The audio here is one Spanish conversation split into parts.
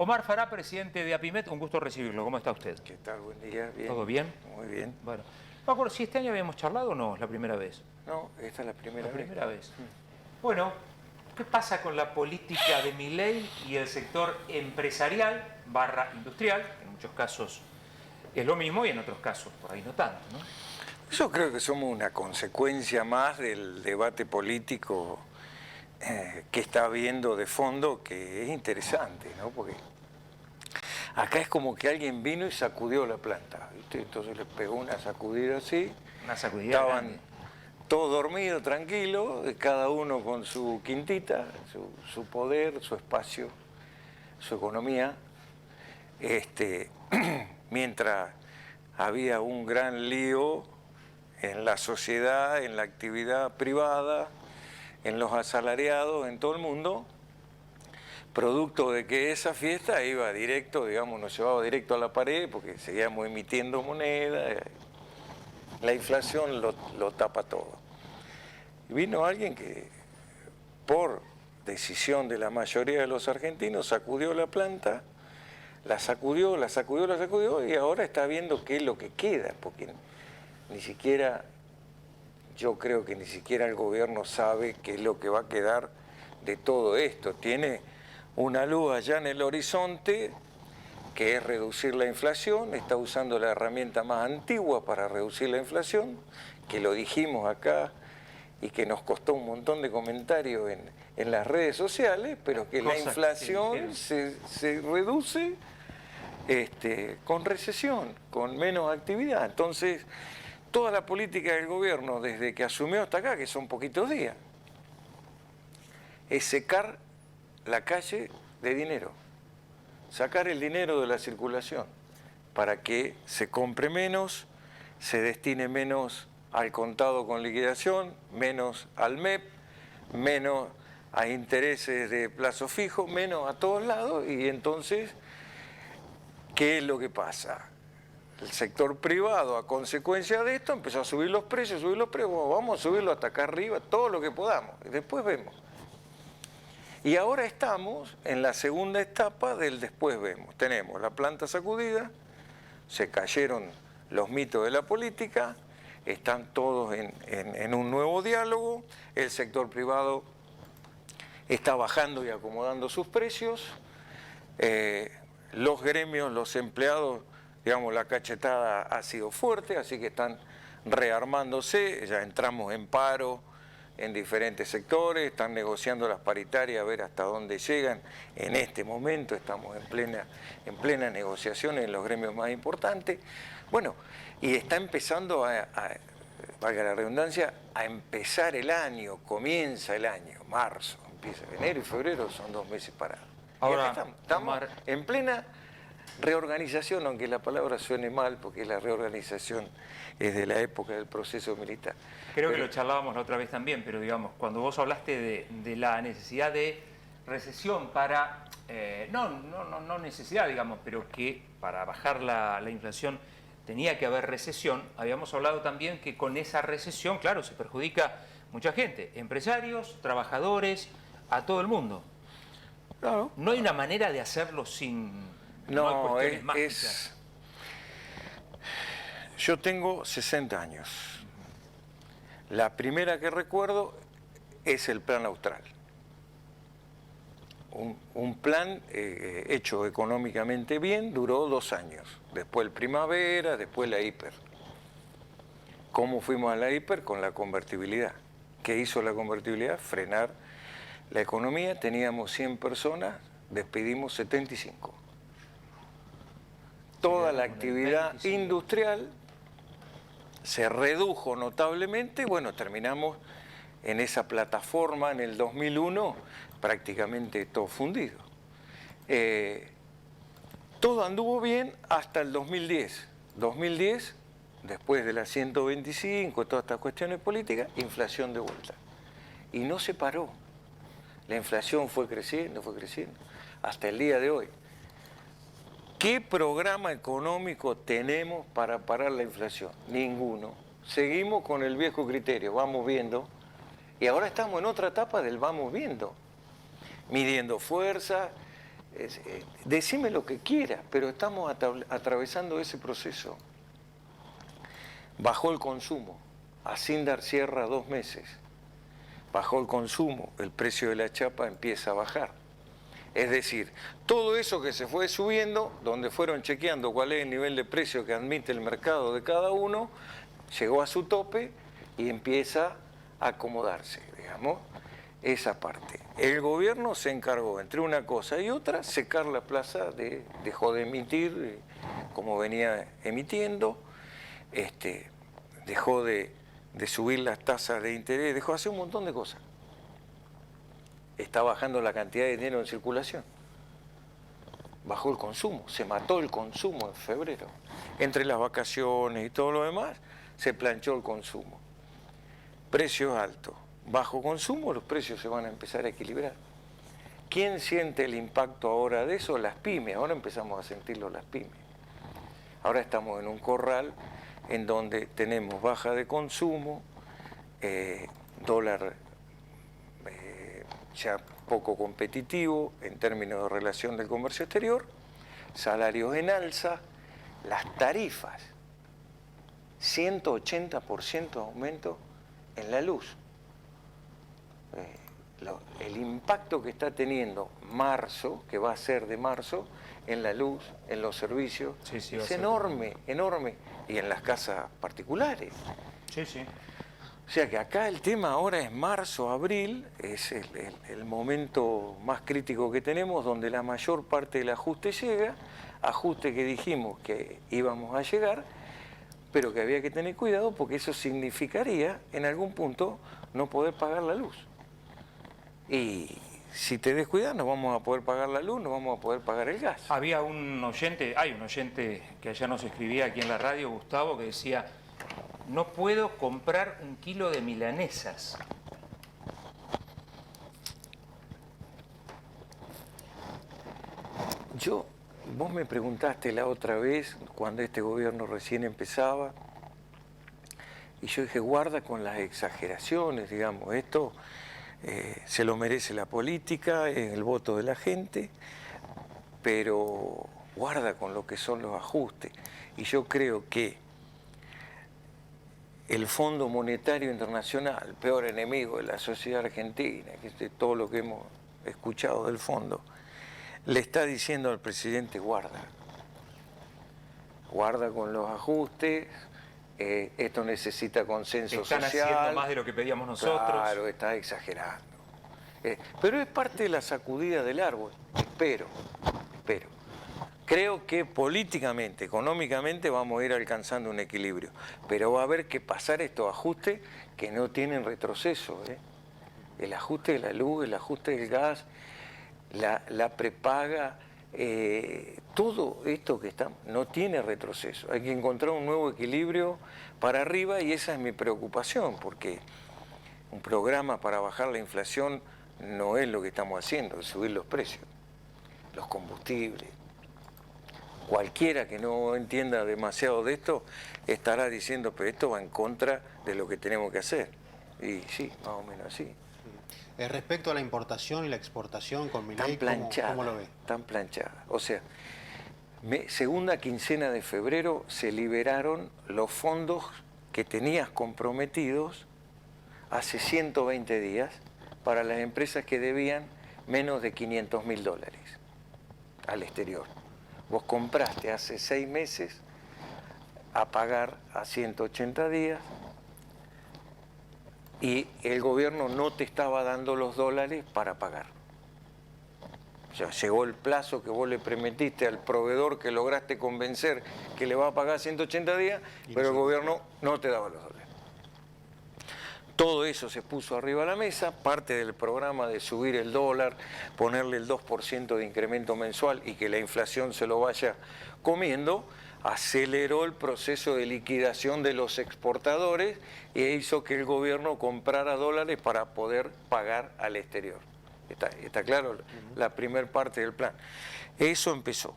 Omar Fará, presidente de APIMET, un gusto recibirlo. ¿Cómo está usted? ¿Qué tal? Buen día. Bien. ¿Todo bien? Muy bien. Bueno, no me acuerdo si este año habíamos charlado o no, es la primera vez. No, esta es la primera vez. La primera vez. Bueno, ¿qué pasa con la política de Milei y el sector empresarial / industrial? En muchos casos es lo mismo y en otros casos por ahí no tanto, ¿no? Yo creo que somos una consecuencia más del debate político que está habiendo de fondo, que es interesante, ¿no? Porque acá es como que alguien vino y sacudió la planta, ¿viste? Entonces le pegó una sacudida así. Una sacudida Estaban grande. todos dormidos, tranquilos, cada uno con su quintita, su poder, su espacio, su economía. Mientras había un gran lío en la sociedad, en la actividad privada, en los asalariados, en todo el mundo, producto de que esa fiesta iba directo, digamos, nos llevaba directo a la pared porque seguíamos emitiendo moneda, la inflación lo tapa todo. Y vino alguien que, por decisión de la mayoría de los argentinos, sacudió la planta, la sacudió y ahora está viendo qué es lo que queda, porque ni siquiera, yo creo que ni siquiera el gobierno sabe qué es lo que va a quedar de todo esto. Tiene una luz allá en el horizonte, que es reducir la inflación, está usando la herramienta más antigua para reducir la inflación, que lo dijimos acá y que nos costó un montón de comentarios en las redes sociales, pero que la inflación se reduce con recesión, con menos actividad. Entonces, toda la política del gobierno, desde que asumió hasta acá, que son poquitos días, es secar la calle de dinero, sacar el dinero de la circulación, para que se compre menos, se destine menos al contado con liquidación, menos al MEP, menos a intereses de plazo fijo, menos a todos lados, y entonces, ¿qué es lo que pasa? El sector privado, a consecuencia de esto, empezó a subir los precios, bueno, vamos a subirlo hasta acá arriba, todo lo que podamos, y después vemos. Y ahora estamos en la segunda etapa del después vemos. Tenemos la planta sacudida, se cayeron los mitos de la política, están todos en un nuevo diálogo, el sector privado está bajando y acomodando sus precios, los gremios, los empleados, digamos, la cachetada ha sido fuerte, así que están rearmándose, ya entramos en paro en diferentes sectores, están negociando las paritarias a ver hasta dónde llegan. En este momento estamos en plena negociación en los gremios más importantes. Bueno, y está empezando valga la redundancia, a empezar el año, comienza el año, marzo, empieza enero y febrero, son 2 meses parados. Ahora, estamos en plena reorganización, aunque la palabra suene mal, porque la reorganización es de la época del proceso militar. Creo que lo charlábamos la otra vez también, pero digamos, cuando vos hablaste de la necesidad de recesión para, no necesidad, digamos, pero que para bajar la inflación tenía que haber recesión, habíamos hablado también que con esa recesión, claro, se perjudica mucha gente, empresarios, trabajadores, a todo el mundo. Claro. No hay una manera de hacerlo sin... No, yo tengo 60 años. La primera que recuerdo es el Plan Austral. Un plan hecho económicamente bien, duró 2 años. Después el Primavera, después la hiper. ¿Cómo fuimos a la hiper? Con la convertibilidad. ¿Qué hizo la convertibilidad? Frenar la economía. Teníamos 100 personas, despedimos 75. Toda la actividad industrial se redujo notablemente, bueno, terminamos en esa plataforma en el 2001, prácticamente todo fundido. Todo anduvo bien hasta el 2010. 2010, después de las 125, todas estas cuestiones políticas, inflación de vuelta. Y no se paró. La inflación fue creciendo, hasta el día de hoy. ¿Qué programa económico tenemos para parar la inflación? Ninguno. Seguimos con el viejo criterio, vamos viendo. Y ahora estamos en otra etapa del vamos viendo. Midiendo fuerza, Decime lo que quieras, pero estamos atravesando ese proceso. Bajó el consumo, Asindar cierra 2 meses, bajó el consumo, el precio de la chapa empieza a bajar. Es decir, todo eso que se fue subiendo, donde fueron chequeando cuál es el nivel de precio que admite el mercado de cada uno, llegó a su tope y empieza a acomodarse, digamos, esa parte. El gobierno se encargó, entre una cosa y otra, secar la plaza, dejó de emitir como venía emitiendo, dejó de subir las tasas de interés, dejó de hacer un montón de cosas. Está bajando la cantidad de dinero en circulación. Bajó el consumo, se mató el consumo en febrero. Entre las vacaciones y todo lo demás, se planchó el consumo. Precios altos, bajo consumo, los precios se van a empezar a equilibrar. ¿Quién siente el impacto ahora de eso? Las pymes, ahora empezamos a sentirlo las pymes. Ahora estamos en un corral en donde tenemos baja de consumo, dólar ya poco competitivo en términos de relación del comercio exterior, salarios en alza, las tarifas, 180% aumento en la luz. El impacto que está teniendo marzo, que va a ser de marzo, en la luz, en los servicios, sí, es enorme, enorme, y en las casas particulares. Sí, sí. O sea que acá el tema ahora es marzo, abril, es el momento más crítico que tenemos, donde la mayor parte del ajuste llega, ajuste que dijimos que íbamos a llegar, pero que había que tener cuidado porque eso significaría, en algún punto, no poder pagar la luz. Y si te descuidas, no vamos a poder pagar la luz, no vamos a poder pagar el gas. Había un oyente, hay un oyente que ayer nos escribía aquí en la radio, Gustavo, que decía: no puedo comprar 1 kilo de milanesas. Vos me preguntaste la otra vez, cuando este gobierno recién empezaba, y yo dije, guarda con las exageraciones, digamos, esto se lo merece la política, es el voto de la gente, pero guarda con lo que son los ajustes. Y yo creo que el Fondo Monetario Internacional, peor enemigo de la sociedad argentina, que es todo lo que hemos escuchado del fondo, le está diciendo al presidente, guarda con los ajustes, esto necesita consenso social. Están haciendo más de lo que pedíamos nosotros. Claro, está exagerando. Pero es parte de la sacudida del árbol, espero. Creo que políticamente, económicamente vamos a ir alcanzando un equilibrio, pero va a haber que pasar estos ajustes que no tienen retroceso. El ajuste de la luz, el ajuste del gas, la prepaga, todo esto que está no tiene retroceso. Hay que encontrar un nuevo equilibrio para arriba y esa es mi preocupación, porque un programa para bajar la inflación no es lo que estamos haciendo, es subir los precios, los combustibles. Cualquiera que no entienda demasiado de esto estará diciendo, pero esto va en contra de lo que tenemos que hacer. Y sí, más o menos así. Respecto a la importación y la exportación con Milei, ¿cómo lo ve? Tan planchada. O sea, segunda quincena de febrero se liberaron los fondos que tenías comprometidos hace 120 días para las empresas que debían menos de $500.000 al exterior. Vos compraste hace 6 meses a pagar a 180 días y el gobierno no te estaba dando los dólares para pagar. O sea, llegó el plazo que vos le prometiste al proveedor que lograste convencer que le va a pagar 180 días, pero el gobierno no te daba los dólares. Todo eso se puso arriba de la mesa, parte del programa de subir el dólar, ponerle el 2% de incremento mensual y que la inflación se lo vaya comiendo, aceleró el proceso de liquidación de los exportadores e hizo que el gobierno comprara dólares para poder pagar al exterior. ¿Está claro? La primera parte del plan. Eso empezó.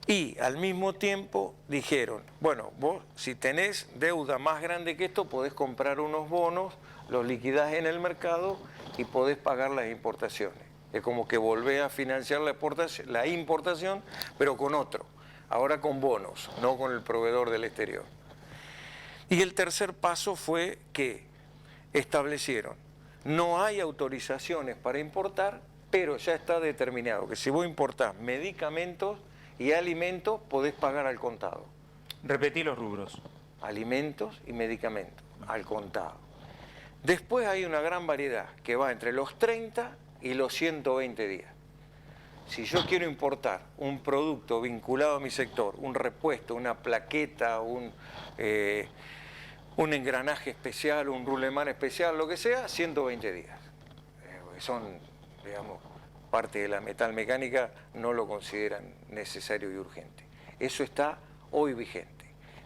Y al mismo tiempo dijeron, bueno, vos si tenés deuda más grande que esto, podés comprar unos bonos, los liquidás en el mercado y podés pagar las importaciones. Es como que volvés a financiar la importación, pero con otro. Ahora con bonos, no con el proveedor del exterior. Y el tercer paso fue que establecieron, no hay autorizaciones para importar, pero ya está determinado que si vos importás medicamentos y alimentos, podés pagar al contado. Repetí los rubros. Alimentos y medicamentos, al contado. Después hay una gran variedad que va entre los 30 y los 120 días. Si yo quiero importar un producto vinculado a mi sector, un repuesto, una plaqueta, un engranaje especial, un rulemán especial, lo que sea, 120 días. Son, digamos, parte de la metalmecánica, no lo consideran necesario y urgente. Eso está hoy vigente.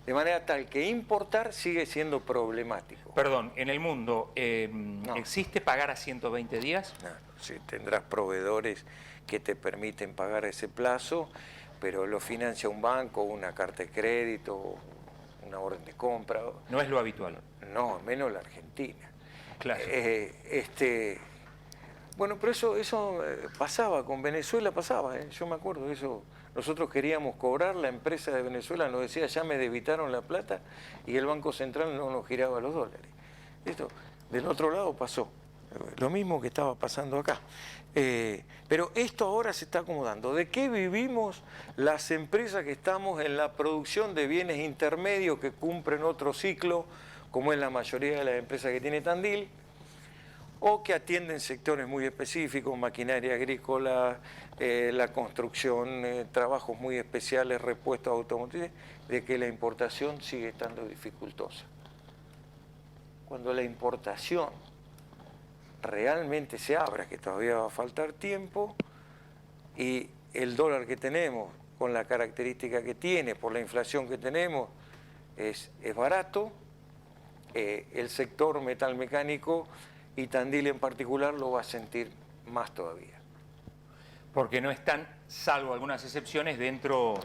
De manera tal que importar sigue siendo problemático. Perdón, en el mundo, No. ¿existe pagar a 120 días? No, sí, tendrás proveedores que te permiten pagar ese plazo, pero lo financia un banco, una carta de crédito, una orden de compra. No es lo habitual. No, menos la Argentina. Claro. Bueno, pero eso pasaba, con Venezuela pasaba, yo me acuerdo de eso. Nosotros queríamos cobrar, la empresa de Venezuela nos decía, ya me debitaron la plata, y el Banco Central no nos giraba los dólares. Esto, del otro lado pasó, lo mismo que estaba pasando acá. Pero esto ahora se está acomodando. ¿De qué vivimos las empresas que estamos en la producción de bienes intermedios que cumplen otro ciclo, como es la mayoría de las empresas que tiene Tandil, o que atienden sectores muy específicos, maquinaria agrícola, la construcción, trabajos muy especiales, repuestos automotrices, de que la importación sigue estando dificultosa? Cuando la importación realmente se abra, que todavía va a faltar tiempo, y el dólar que tenemos, con la característica que tiene, por la inflación que tenemos, es barato, el sector metalmecánico y Tandil en particular lo va a sentir más todavía. Porque no están, salvo algunas excepciones, dentro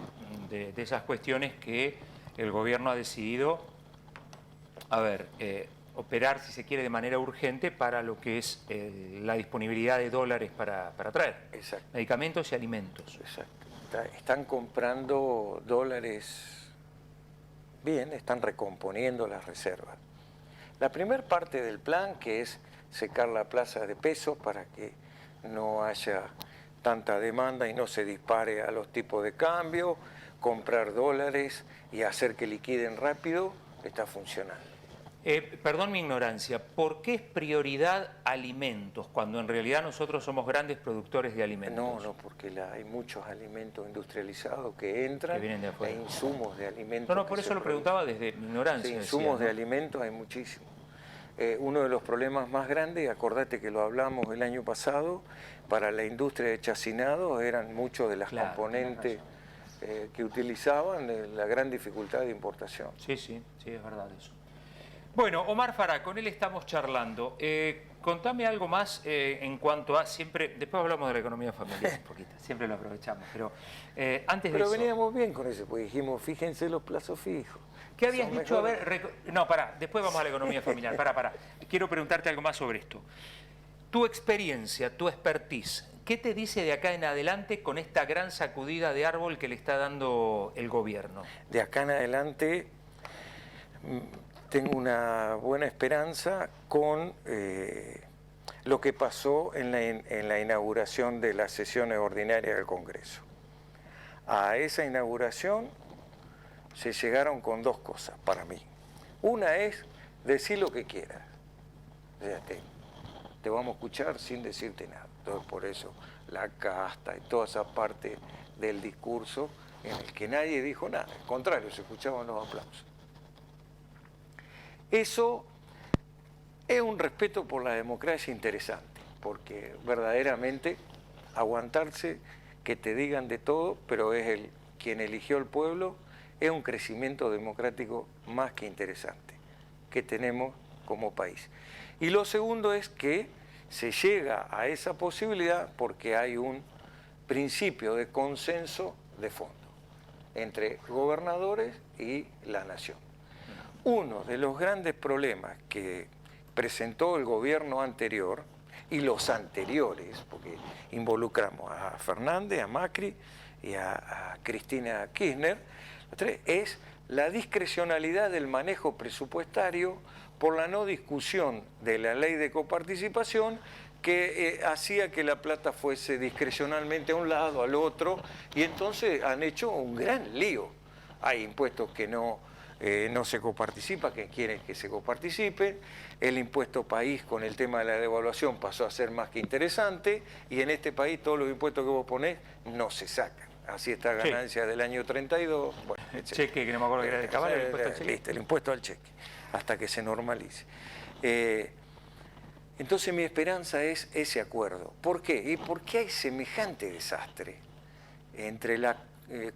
de esas cuestiones que el gobierno ha decidido, operar, si se quiere, de manera urgente para lo que es la disponibilidad de dólares para traer. Exacto. Medicamentos y alimentos. Exacto. Están comprando dólares bien, están recomponiendo las reservas. La primera parte del plan, que es secar la plaza de pesos para que no haya tanta demanda y no se dispare a los tipos de cambio, comprar dólares y hacer que liquiden rápido, está funcionando. Perdón mi ignorancia, ¿por qué es prioridad alimentos cuando en realidad nosotros somos grandes productores de alimentos? No, porque hay muchos alimentos industrializados que entran, que vienen de afuera. Insumos de alimentos. No, por eso lo preguntaba desde mi ignorancia. Sí, insumos de alimentos hay muchísimos. Uno de los problemas más grandes, acordate que lo hablamos el año pasado, para la industria de chacinado eran muchos de las componentes que utilizaban, la gran dificultad de importación. Sí, es verdad eso. Bueno, Omar Farah, con él estamos charlando. Contame algo más en cuanto a siempre, después hablamos de la economía familiar un poquito, siempre lo aprovechamos, pero antes de eso... Pero veníamos bien con eso, porque dijimos, fíjense los plazos fijos. ¿Qué habías dicho? A ver, no, pará, después vamos a la economía familiar, pará. Quiero preguntarte algo más sobre esto. Tu experiencia, tu expertise, ¿qué te dice de acá en adelante con esta gran sacudida de árbol que le está dando el gobierno? De acá en adelante tengo una buena esperanza con lo que pasó en la inauguración de las sesiones ordinarias del Congreso. A esa inauguración se llegaron con dos cosas para mí. Una es decir lo que quieras. O sea, te vamos a escuchar sin decirte nada. Entonces, por eso la casta y toda esa parte del discurso en el que nadie dijo nada. Al contrario, se escuchaban los aplausos. Eso es un respeto por la democracia interesante, porque verdaderamente aguantarse que te digan de todo, pero es quien eligió el pueblo, es un crecimiento democrático más que interesante que tenemos como país. Y lo segundo es que se llega a esa posibilidad porque hay un principio de consenso de fondo entre gobernadores y la nación. Uno de los grandes problemas que presentó el gobierno anterior y los anteriores, porque involucramos a Fernández, a Macri y a Cristina Kirchner, es la discrecionalidad del manejo presupuestario por la no discusión de la ley de coparticipación que hacía que la plata fuese discrecionalmente a un lado, al otro, y entonces han hecho un gran lío. Hay impuestos que no se coparticipa, que quieren que se coparticipen. El impuesto país con el tema de la devaluación pasó a ser más que interesante, y en este país todos los impuestos que vos ponés no se sacan. Así está ganancia del año 32. Bueno, cheque, que no me acuerdo que era de Cabal, el impuesto al cheque. Listo, el impuesto al cheque, hasta que se normalice. Entonces mi esperanza es ese acuerdo. ¿Por qué? ¿Y por qué hay semejante desastre entre la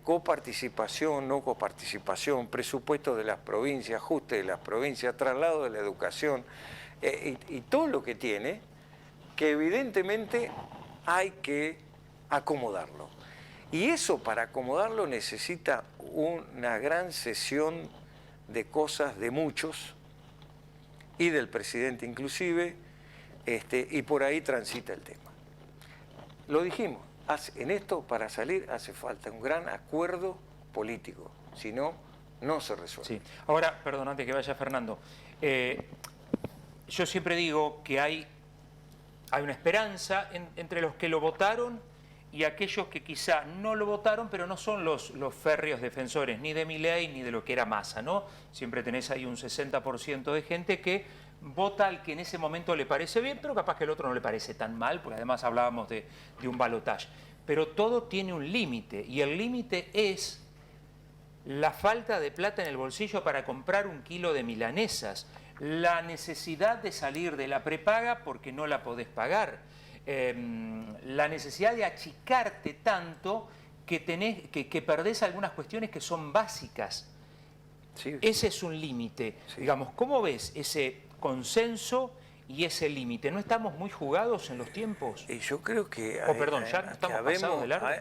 coparticipación, no coparticipación, presupuesto de las provincias, ajuste de las provincias, traslado de la educación y todo lo que tiene, que evidentemente hay que acomodarlo? Y eso, para acomodarlo, necesita una gran sesión de cosas de muchos, y del presidente inclusive, y por ahí transita el tema. Lo dijimos, en esto para salir hace falta un gran acuerdo político, si no, no se resuelve. Sí. Ahora, perdón, antes que vaya Fernando, yo siempre digo que hay una esperanza entre los que lo votaron y aquellos que quizá no lo votaron, pero no son los férreos defensores ni de Milei ni de lo que era Massa, ¿no? Siempre tenés ahí un 60% de gente que vota al que en ese momento le parece bien, pero capaz que el otro no le parece tan mal, porque además hablábamos de un balotaje. Pero todo tiene un límite, y el límite es la falta de plata en el bolsillo para comprar un kilo de milanesas, la necesidad de salir de la prepaga porque no la podés pagar, la necesidad de achicarte tanto que perdés algunas cuestiones que son básicas. Sí. Ese es un límite. Sí. Digamos, ¿cómo ves ese consenso y ese límite? ¿No estamos muy jugados en los tiempos? Y yo creo que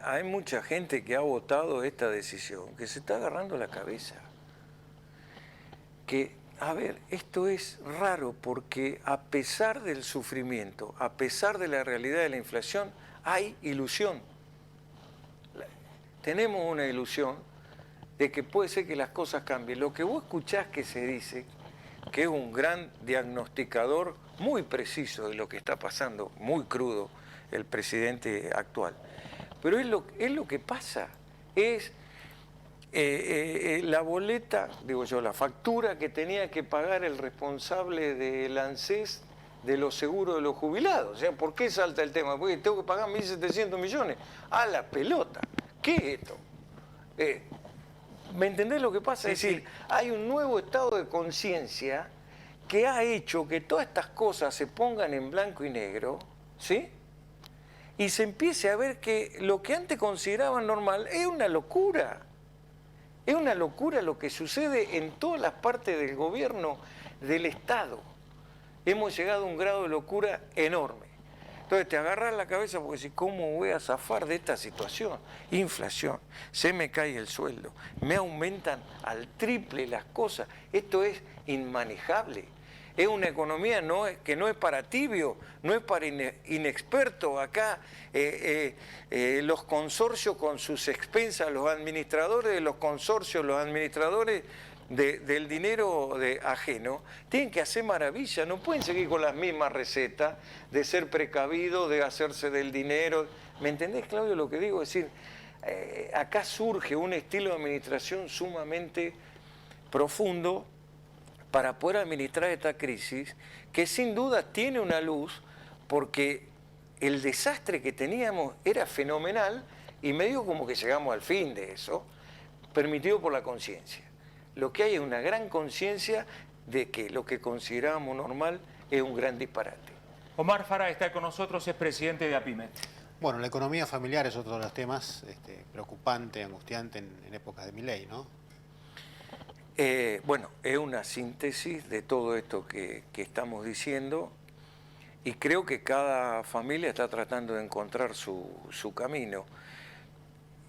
hay mucha gente que ha votado esta decisión, que se está agarrando la cabeza. A ver, esto es raro porque a pesar del sufrimiento, a pesar de la realidad de la inflación, hay ilusión. Tenemos una ilusión de que puede ser que las cosas cambien. Lo que vos escuchás que se dice, que es un gran diagnosticador muy preciso de lo que está pasando, muy crudo, el presidente actual. Pero es lo que pasa, es la boleta, digo yo, la factura que tenía que pagar el responsable del ANSES de los seguros de los jubilados. O sea, ¿por qué salta el tema? Porque tengo que pagar 1.700 millones. ¡A la pelota! ¿Qué es esto? ¿Me entendés lo que pasa? Sí, es decir, sí, hay un nuevo estado de conciencia que ha hecho que todas estas cosas se pongan en blanco y negro, ¿sí? Y se empiece a ver que lo que antes consideraban normal es una locura. Es una locura lo que sucede en todas las partes del gobierno, del Estado. Hemos llegado a un grado de locura enorme. Entonces te agarras la cabeza porque decís, ¿cómo voy a zafar de esta situación? Inflación, se me cae el sueldo, me aumentan al triple las cosas. Esto es inmanejable. Es una economía que no es para tibio, no es para inexpertos. Acá los consorcios con sus expensas, los administradores de los consorcios, los administradores del dinero ajeno, tienen que hacer maravillas, no pueden seguir con las mismas recetas de ser precavidos, de hacerse del dinero. ¿Me entendés, Claudio, lo que digo? Es decir, acá surge un estilo de administración sumamente profundo para poder administrar esta crisis, que sin duda tiene una luz, porque el desastre que teníamos era fenomenal y medio como que llegamos al fin de eso, permitido por la conciencia. Lo que hay es una gran conciencia de que lo que considerábamos normal es un gran disparate. Omar Farah está con nosotros, es presidente de APIMET. Bueno, la economía familiar es otro de los temas preocupante, angustiante en épocas de Milei, ¿no? Bueno, es una síntesis de todo esto que estamos diciendo, y creo que cada familia está tratando de encontrar su camino.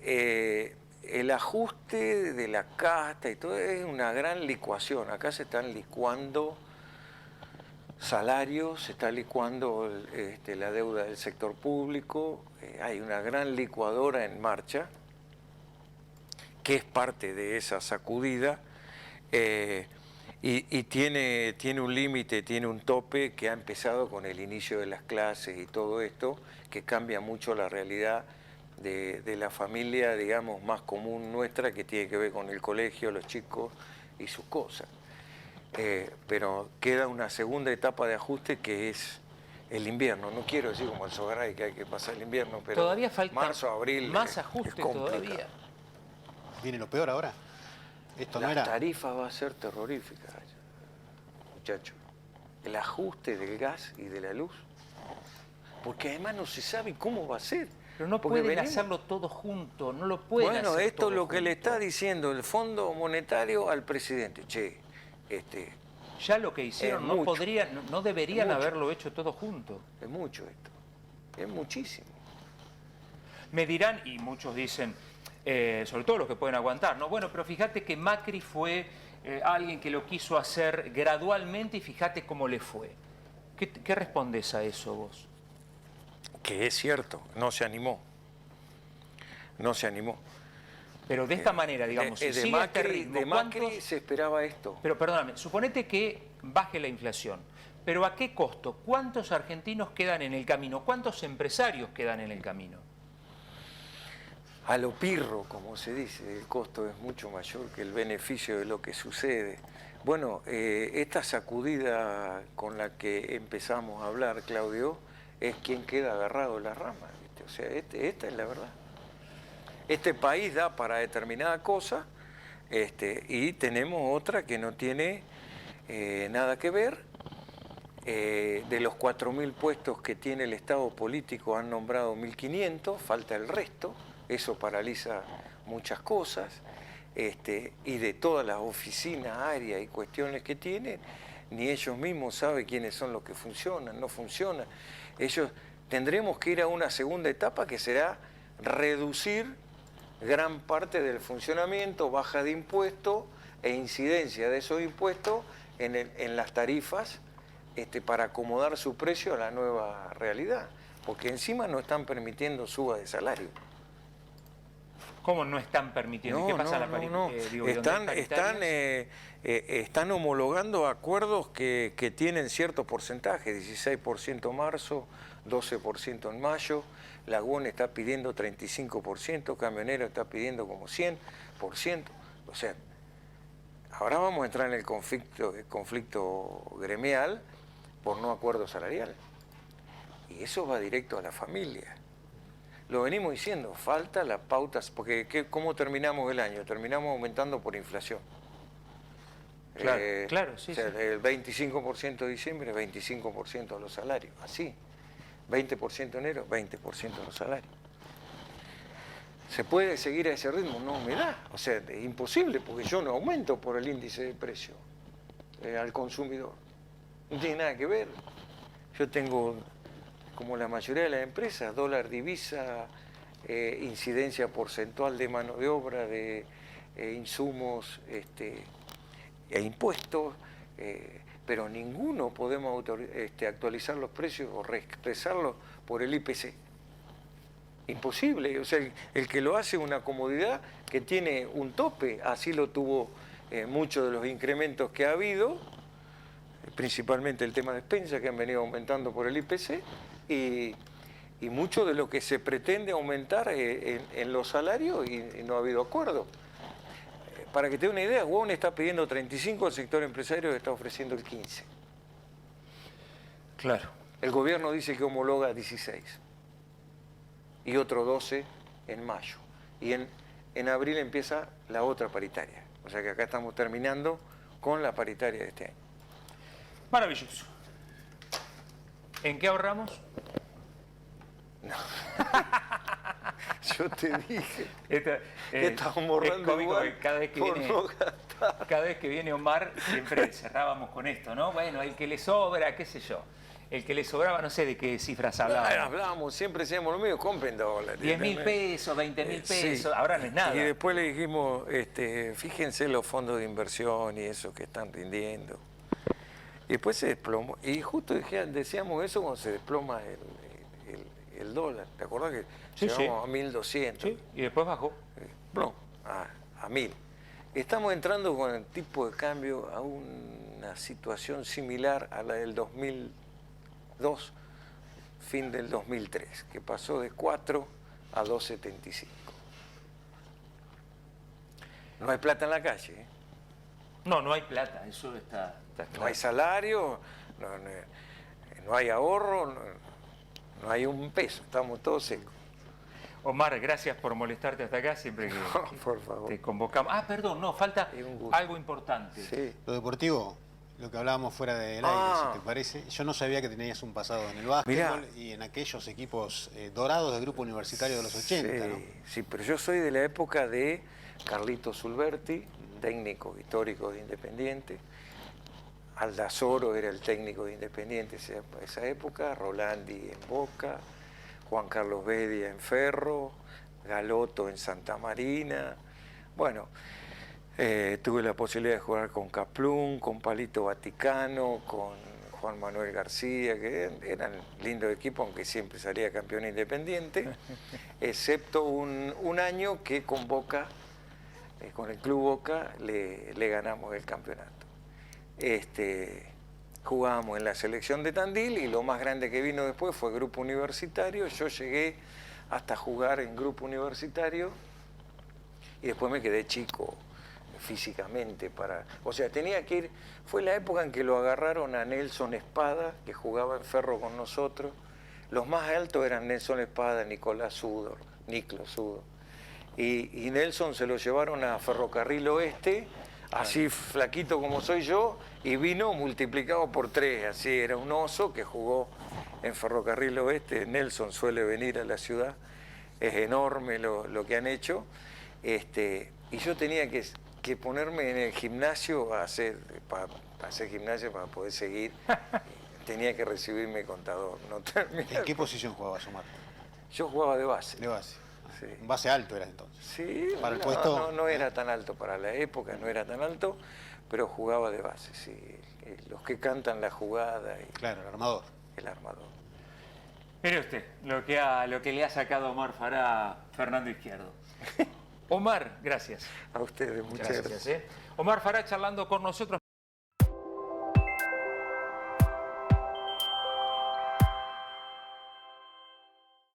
El ajuste de la casta y todo es una gran licuación. Acá se están licuando salarios, se está licuando la deuda del sector público, hay una gran licuadora en marcha, que es parte de esa sacudida, y tiene un límite, tiene un tope que ha empezado con el inicio de las clases y todo esto, que cambia mucho la realidad de la familia, digamos, más común nuestra, que tiene que ver con el colegio, los chicos y sus cosas. Pero queda una segunda etapa de ajuste, que es el invierno. No quiero decir como el Sogaray que hay que pasar el invierno, pero todavía falta marzo, abril más ajuste es complicado. todavía. ¿Viene lo peor ahora? Esto no La era... tarifa va a ser terrorífica, muchachos. El ajuste del gas y de la luz. Porque además no se sabe cómo va a ser. Pero no Porque pueden hacerlo todo junto, no lo pueden hacer. Bueno, esto todo es lo que le junto. está diciendo el Fondo Monetario al presidente. Che, Ya lo que hicieron es no mucho. podrían, no deberían Es mucho. haberlo hecho todo junto. es mucho esto. Es muchísimo. Me dirán, y muchos dicen, sobre todo los que pueden aguantar, ¿no? Bueno, pero fíjate que Macri fue alguien que lo quiso hacer gradualmente y fíjate cómo le fue. ¿Qué respondes a eso vos? Que es cierto, no se animó. No se animó. Pero de esta manera, digamos, si de sigue a este ritmo, de Macri ¿cuántos- se esperaba esto. Pero perdóname, suponete que baje la inflación, pero ¿a qué costo? ¿Cuántos argentinos quedan en el camino? ¿Cuántos empresarios quedan en el camino? A lo pirro, como se dice, el costo es mucho mayor que el beneficio de lo que sucede. Bueno, esta sacudida con la que empezamos a hablar, Claudio, es quien queda agarrado de la rama, ¿viste? O sea, esta es la verdad. Este país da para determinada cosa, y tenemos otra que no tiene nada que ver. De los 4.000 puestos que tiene el Estado político han nombrado 1.500, falta el resto, eso paraliza muchas cosas, y de todas las oficinas, áreas y cuestiones que tienen, ni ellos mismos saben quiénes son los que funcionan, no funcionan. Tendremos que ir a una segunda etapa, que será reducir gran parte del funcionamiento, baja de impuestos e incidencia de esos impuestos en las tarifas, para acomodar su precio a la nueva realidad, porque encima no están permitiendo suba de salario. ¿Cómo no están permitiendo? ¿Qué pasa a la Están homologando acuerdos que tienen cierto porcentaje, 16% en marzo, 12% en mayo, Laguna está pidiendo 35%, Camionero está pidiendo como 100%. O sea, ahora vamos a entrar en el conflicto gremial por no acuerdo salarial. Y eso va directo a la familia. Lo venimos diciendo, falta las pautas, porque ¿cómo terminamos el año? Terminamos aumentando por inflación. Claro, claro, sí, o sea, sí. El 25% de diciembre, 25% de los salarios, así. 20% de enero, 20% de los salarios. ¿Se puede seguir a ese ritmo? No me da. O sea, es imposible, porque yo no aumento por el índice de precio al consumidor. No tiene nada que ver. Yo tengo, como la mayoría de las empresas, dólar, divisa, incidencia porcentual de mano de obra, de insumos e impuestos, pero ninguno podemos actualizar los precios o reexpresarlos por el IPC. Imposible. O sea, el que lo hace es una comodidad que tiene un tope, así lo tuvo muchos de los incrementos que ha habido, principalmente el tema de despensa, que han venido aumentando por el IPC, y mucho de lo que se pretende aumentar en los salarios, y no ha habido acuerdo. Para que te dé una idea, WON está pidiendo 35, el sector empresario está ofreciendo el 15. Claro. El gobierno dice que homologa 16 y otro 12 en mayo. Y en abril empieza la otra paritaria. O sea que acá estamos terminando con la paritaria de este año. Maravilloso. ¿En qué ahorramos? Yo te dije que estamos ahorrando igual cada vez que por viene, no gastar. cada vez que viene Omar siempre cerrábamos con esto, ¿no? Bueno, el que le sobra, qué sé yo. El que le sobraba, no sé de qué cifras hablábamos. Hablábamos, siempre decíamos lo mismo, compren dólares. 10.000 pesos, 20.000 pesos, Sí. ahora no es nada. Y después le dijimos, fíjense los fondos de inversión y eso que están rindiendo. Y después se desplomó. Y justo decíamos eso cuando se desploma el dólar. ¿Te acordás que Sí, llegamos a 1.200? Sí, y después bajó. No, a 1.000. Estamos entrando con el tipo de cambio a una situación similar a la del 2002, fin del 2003, que pasó de 4 a 2,75. No hay plata en la calle, ¿eh? No hay plata, eso está claro. No hay salario, no hay ahorro, no hay un peso, estamos todos secos. Omar, gracias por molestarte hasta acá siempre que Por favor. te convocamos. Perdón, no, falta Es un gusto. algo importante. Sí. Lo deportivo, lo que hablábamos fuera del aire, si te parece. Yo no sabía que tenías un pasado en el básquetbol y en aquellos equipos dorados del grupo universitario de los 80, Sí, ¿no? sí, pero yo soy de la época de Carlito Sulberti, técnico histórico de Independiente. Aldazoro era el técnico de Independiente esa época, Rolandi en Boca, Juan Carlos Bedia en Ferro, Galoto en Santa Marina. Bueno, tuve la posibilidad de jugar con Kaplún, con Palito Vaticano, con Juan Manuel García, que eran lindos equipos, aunque siempre salía campeón Independiente, excepto un año que con Boca, con el Club Boca, le ganamos el campeonato. Jugábamos en la selección de Tandil y lo más grande que vino después fue Grupo Universitario. Yo llegué hasta jugar en Grupo Universitario y después me quedé chico físicamente o sea, tenía que ir. Fue la época en que lo agarraron a Nelson Espada, que jugaba en Ferro con nosotros. Los más altos eran Nelson Espada, Niclo Sudor. Y Nelson se lo llevaron a Ferrocarril Oeste, así flaquito como soy yo, y vino multiplicado por 3, así era un oso que jugó en Ferrocarril Oeste. Nelson suele venir a la ciudad, es enorme lo que han hecho, y yo tenía que ponerme en el gimnasio para hacer gimnasia para poder seguir. Tenía que recibirme contador. No ¿En qué posición jugabas, Omar? Yo jugaba de base. De base. Sí. Base alto eras entonces. Sí, para el puesto. No era tan alto para la época, no era tan alto, pero jugaba de base, sí. Los que cantan la jugada. Claro, el armador. El armador. Mire usted, lo que le ha sacado a Omar Fará Fernando Izquierdo. Omar, gracias. A ustedes, muchas gracias. Omar Fará charlando con nosotros.